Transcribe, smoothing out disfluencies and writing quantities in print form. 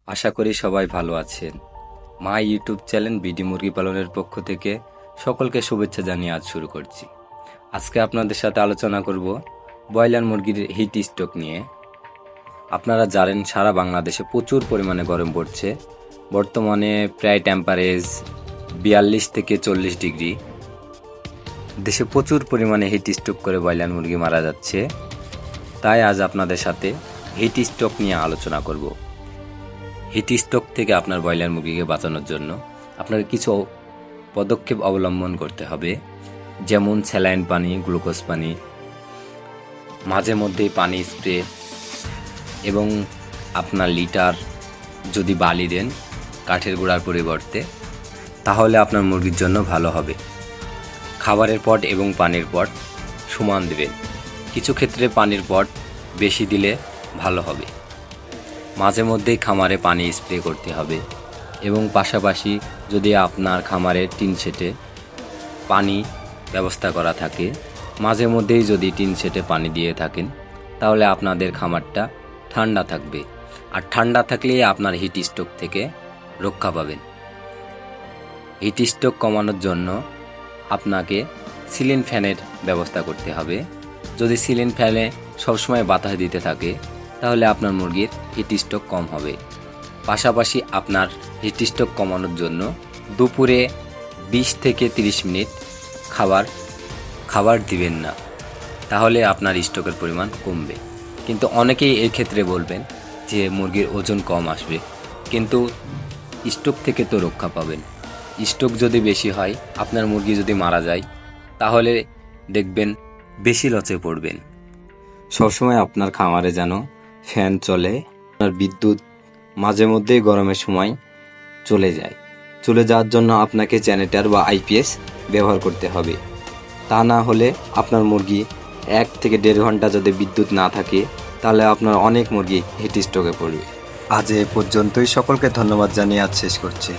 আশা করি সবাই ভালো আছেন। মা ইউটিউব চ্যানেল বিডি মুরগি পালনের পক্ষ থেকে সকলকে শুভেচ্ছা জানিয়ে আজ শুরু করছি। আজকে আপনাদের সাথে আলোচনা করব ব্রয়লার মুরগির হিট স্ট্রোক নিয়ে। আপনারা জানেন সারা বাংলাদেশে প্রচুর পরিমাণে গরম পড়ছে। বর্তমানে প্রায় টেম্পারেজ 42 থেকে 40 ডিগ্রি। দেশে প্রচুর পরিমাণে হিট স্ট্রোক করে ব্রয়লার মুরগি মারা যাচ্ছে। তাই আজ আপনাদের সাথে হিট স্ট্রোক নিয়ে আলোচনা করব। হিট স্ট্রোক থেকে আপনার ব্রয়লার মুরগিকে বাঁচানোর জন্য আপনাকে কিছু পদক্ষেপ অবলম্বন করতে হবে, যেমন স্যালাইন পানি, গ্লুকোজ পানি, মাঝে মধ্যেই পানি স্প্রে এবং আপনার লিটার যদি বালি দেন কাঠের গুঁড়ার পরিবর্তে, তাহলে আপনার মুরগির জন্য ভালো হবে। খাবারের পট এবং পানির পট সমান দেবেন। কিছু ক্ষেত্রে পানির পট বেশি দিলে ভালো হবে। মাঝে মধ্যেই খামারে পানি স্প্রে করতে হবে এবং পাশাপাশি যদি আপনার খামারে টিন সেটে পানি ব্যবস্থা করা থাকে, মাঝে মধ্যেই যদি টিন সেটে পানি দিয়ে থাকেন, তাহলে আপনাদের খামারটা ঠান্ডা থাকবে। আর ঠান্ডা থাকলেই আপনার হিট স্ট্রোক থেকে রক্ষা পাবেন। হিট স্ট্রোক কমানোর জন্য আপনাকে সিলিং ফ্যানের ব্যবস্থা করতে হবে। যদি সিলিং ফ্যানে সবসময় বাতাস দিতে থাকে, তাহলে আপনার মুরগির হিট স্ট্রোক কম হবে। পাশাপাশি আপনার হিট স্ট্রোক কমানোর জন্য দুপুরে 20 থেকে 30 মিনিট খাবার দিবেন না, তাহলে আপনার স্ট্রোকের পরিমাণ কমবে। কিন্তু অনেকেই এই ক্ষেত্রে বলবেন যে মুরগির ওজন কম আসবে, কিন্তু স্ট্রোক থেকে তো রক্ষা পাবেন। স্ট্রোক যদি বেশি হয়, আপনার মুরগি যদি মারা যায়, তাহলে দেখবেন বেশি লসে পড়বেন। সবসময় আপনার খামারে যেন ফ্যান চলে, আপনার বিদ্যুৎ মাঝে মধ্যেই গরমের সময় চলে যাওয়ার জন্য আপনাকে জেনারেটর বা আইপিএস ব্যবহার করতে হবে। তা না হলে আপনার মুরগি 1 থেকে 1.5 ঘন্টা যদি বিদ্যুৎ না থাকে, তাহলে আপনার অনেক মুরগি হিট স্ট্রোকে পড়বে। আজ এ পর্যন্তই। সকলকে ধন্যবাদ জানিয়ে আজ শেষ করছি।